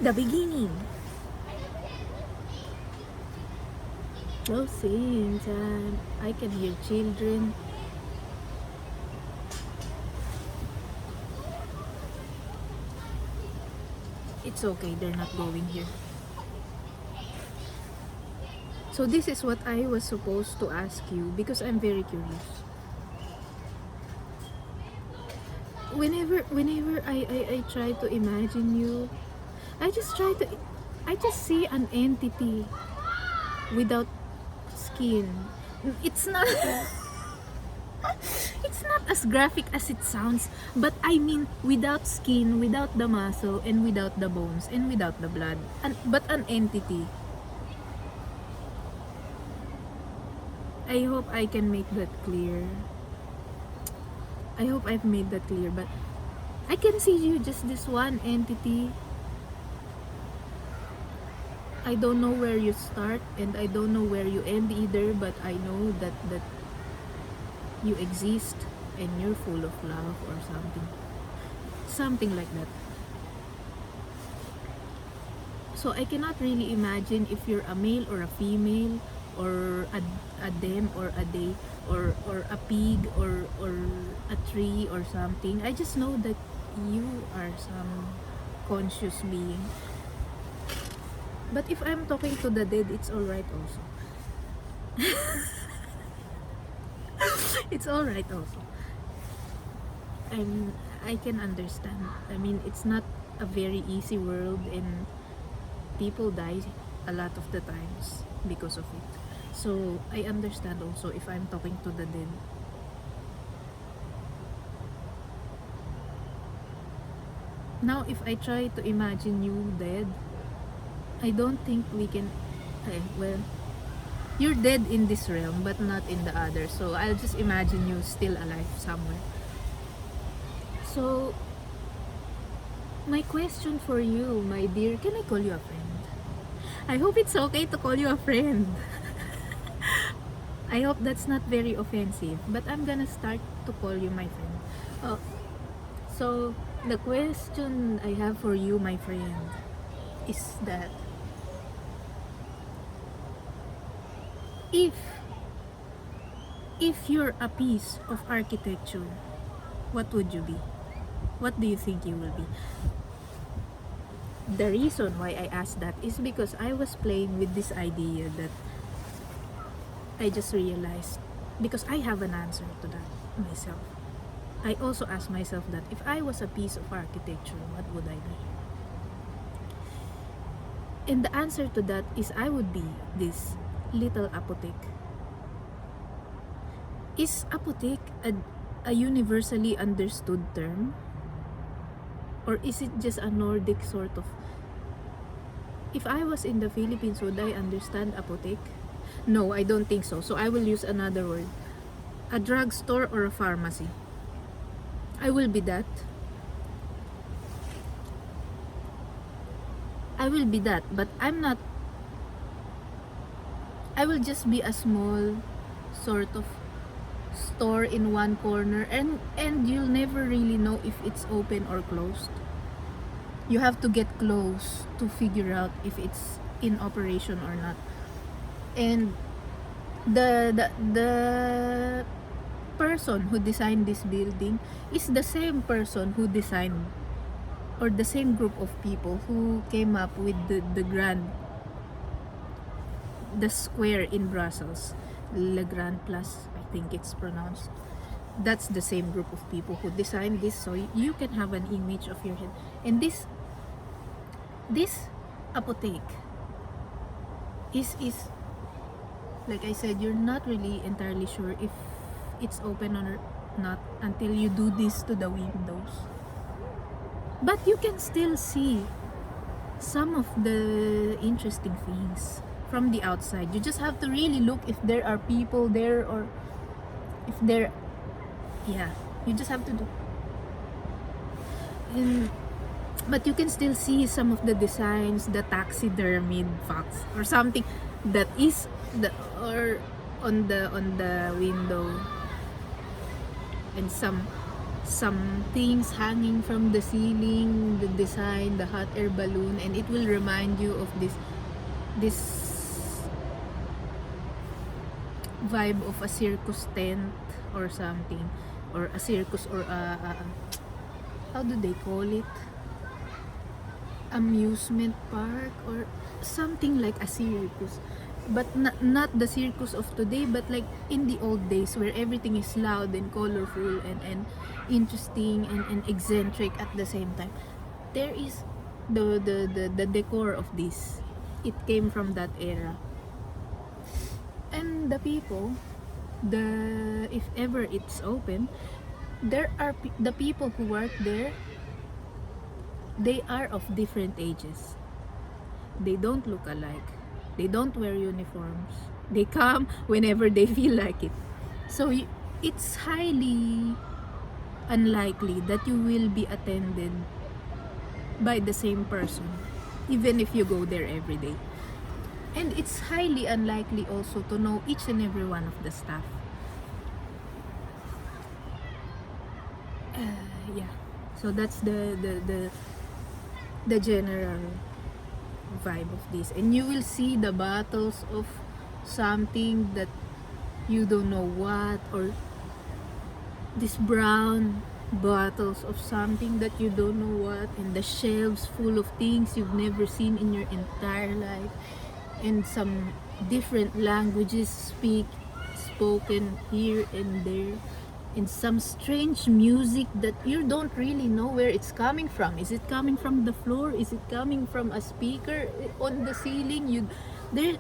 The beginning. Oh, same time. I can hear children. It's okay, they're not going here. So this is what I was supposed to ask you because I'm very curious. Whenever I try to imagine you, I just try to I just see an entity without skin. It's not it's not as graphic as it sounds, but I mean without skin, without the muscle, and without the bones, and without the blood, but an entity. I hope I can make that clear. I hope I've made that clear, but I can see you just this one entity. I don't know where you start and I don't know where you end either, but I know that you exist and you're full of love or something like that. So I cannot really imagine if you're a male or a female, or a them or a they, or a pig or a tree or something. I just know that you are some conscious being. But if I'm talking to the dead, it's alright also. It's alright also. And I can understand. I mean, it's not a very easy world and people die a lot of the times because of it. So I understand also if I'm talking to the dead. Now if I try to imagine you dead, I don't think we can. Well, you're dead in this realm but not in the other, so I'll just imagine you still alive somewhere. So my question for you, my dear, can I call you a friend? I hope it's okay to call you a friend. I hope that's not very offensive, but I'm gonna start to call you my friend. Oh, so the question I have for you, my friend, is that if you're a piece of architecture, what would you be? What do you think you will be? The reason why I asked that is because I was playing with this idea that I just realized, because I have an answer to that myself. I also asked myself that if I was a piece of architecture, what would I be? And the answer to that is I would be this little apotheek. Is apotheek a universally understood term? Or is it just a Nordic sort of... If I was in the Philippines, would I understand apotheek? No, I don't think so. So I will use another word. A drugstore or a pharmacy. I will be that. I will be that, but I'm not... I will just be a small sort of store in one corner, and you'll never really know if it's open or closed. You have to get close to figure out if it's in operation or not. And the person who designed this building is the same person who designed, or the same group of people who came up with the square in Brussels, Le Grand Place, I think it's pronounced. That's the same group of people who designed this, so you can have an image of your head. And this apotheek is like I said, you're not really entirely sure if it's open or not until you do this to the windows. But you can still see some of the interesting things from the outside. You just have to really look if there are people there, or if there... Yeah, you just have to do. But you can still see some of the designs, the taxidermied fox or something that is or on the window, and some some things hanging from the ceiling, the design, the hot air balloon, and it will remind you of this vibe of a circus tent or something, or a circus, or how do they call it, amusement park, or something like a circus, but not the circus of today, but like in the old days where everything is loud and colorful and interesting and eccentric at the same time. There is the decor of this. It came from that era. And the people, if ever it's open, there are the people who work there, they are of different ages. They don't look alike. They don't wear uniforms. They come whenever they feel like it. So it's highly unlikely that you will be attended by the same person, even if you go there every day. And it's highly unlikely also to know each and every one of the staff. Yeah. So that's the general vibe of this. And you will see the battles of something that you don't know what, or this brown bottles of something that you don't know what, and the shelves full of things you've never seen in your entire life, and some different languages spoken here and there, and some strange music that you don't really know where it's coming from. Is it coming from the floor? Is it coming from a speaker on the ceiling? There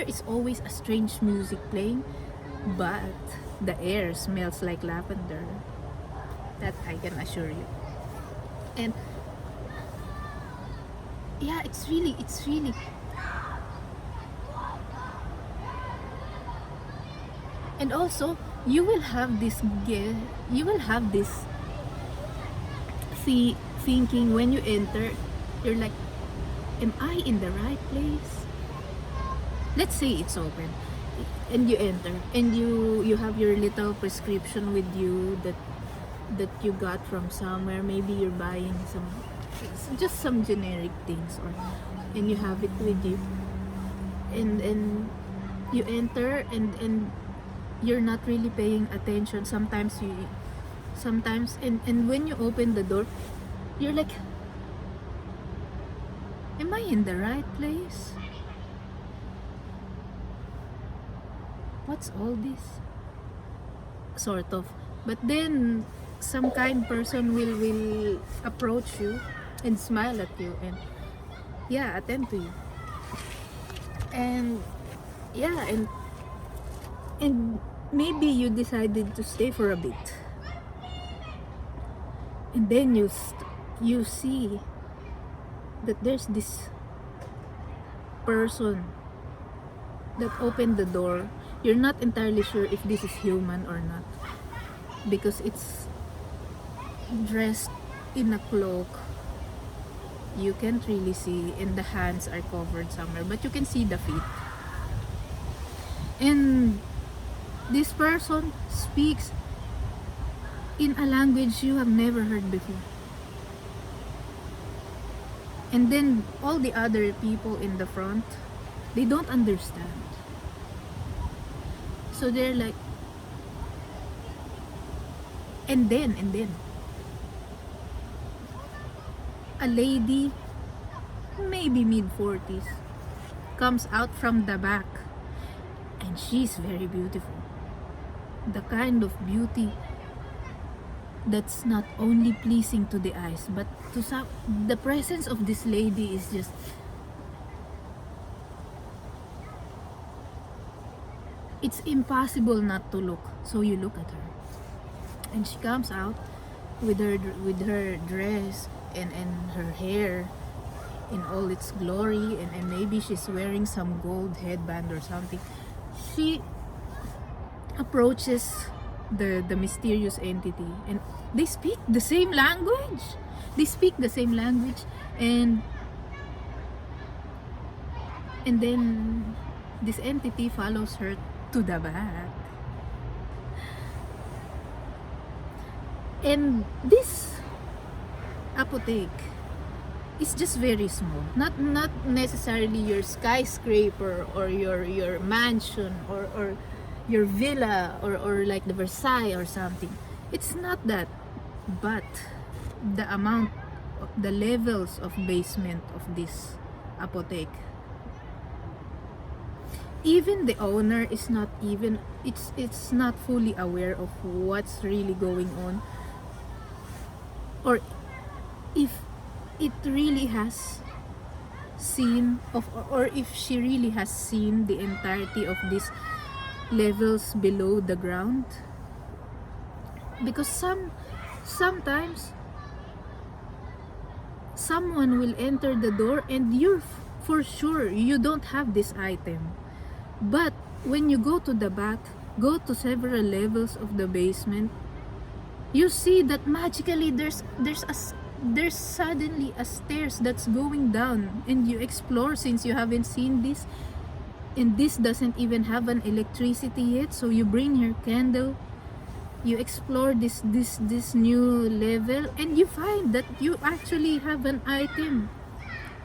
is always a strange music playing, but the air smells like lavender. That I can assure you. And yeah, it's really and also you will have this thinking when you enter. You're like, am I in the right place? Let's say it's open and you enter, and you have your little prescription with you that you got from somewhere. Maybe you're buying just some generic things, and you have it with you, and you enter, and you're not really paying attention. Sometimes and when you open the door, you're like, am I in the right place? What's all this? Sort of. But then some kind person will approach you and smile at you and attend to you. And and maybe you decided to stay for a bit, and then you see that there's this person that opened the door. You're not entirely sure if this is human or not, because it's dressed in a cloak. You can't really see, and the hands are covered somewhere, but you can see the feet. And this person speaks in a language you have never heard before. And then all the other people in the front, they don't understand. So they're like, and then a lady, maybe mid-40s, comes out from the back, and she's very beautiful. The kind of beauty that's not only pleasing to the eyes, but to some, the presence of this lady is just, it's impossible not to look. So you look at her, and she comes out with her dress and her hair in all its glory, and maybe she's wearing some gold headband or something. She approaches the mysterious entity, and they speak the same language. And then this entity follows her to the back. And this apotheek is just very small, not necessarily your skyscraper or your mansion or your villa or like the Versailles or something. It's not that, but the amount, the levels of basement of this apotheek, even the owner is not even, it's not fully aware of what's really going on, or if it really has seen of, or if she really has seen the entirety of these levels below the ground. Because sometimes someone will enter the door and you're for sure you don't have this item, but when you go to the back, go to several levels of the basement, you see that magically there's suddenly a stairs that's going down, and you explore since you haven't seen this, and this doesn't even have an electricity yet. So you bring your candle, you explore this new level, and you find that you actually have an item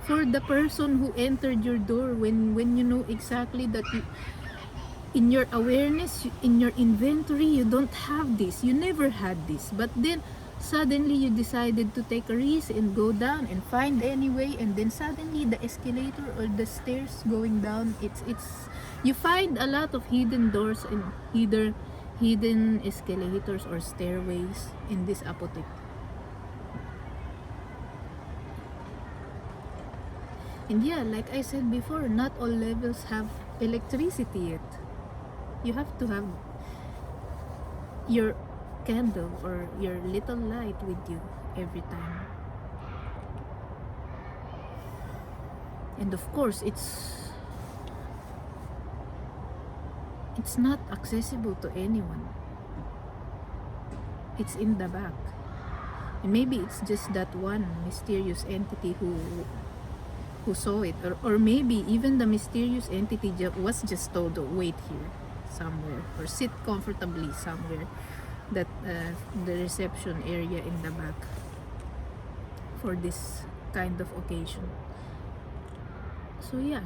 for the person who entered your door, when you know exactly that you, in your awareness, in your inventory, you don't have this, you never had this, but then suddenly you decided to take a risk and go down and find anyway, and then suddenly the escalator or the stairs going down, it's you find a lot of hidden doors and either hidden escalators or stairways in this apotheek. And yeah, like I said before, not all levels have electricity yet. You have to have your candle or your little light with you every time. And of course, it's not accessible to anyone. It's in the back. And maybe it's just that one mysterious entity who saw it, or maybe even the mysterious entity was just told to wait here somewhere or sit comfortably somewhere, that the reception area in the back for this kind of occasion. So yeah,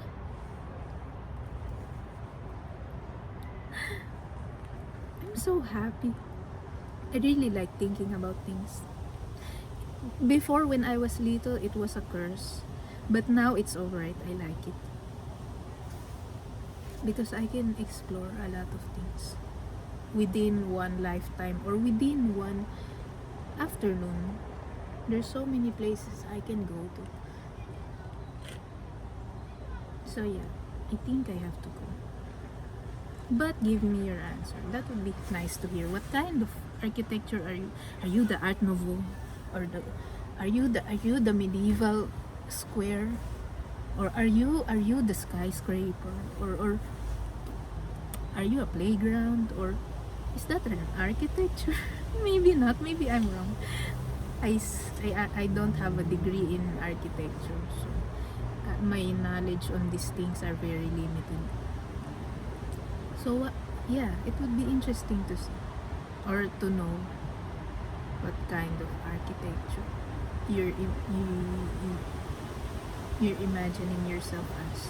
I'm so happy. I really like thinking about things. Before, when I was little, it was a curse, but now it's alright. I like it because I can explore a lot of things within one lifetime or within one afternoon. There's so many places I can go to. So yeah, I think I have to go. But give me your answer. That would be nice to hear. What kind of architecture are you? Are you the Art Nouveau, or are you the medieval square, or are you the skyscraper, or are you a playground, or is that an architecture? Maybe not. Maybe I'm wrong. I don't have a degree in architecture, so my knowledge on these things are very limited. So yeah, it would be interesting to see or to know what kind of architecture you're imagining yourself as.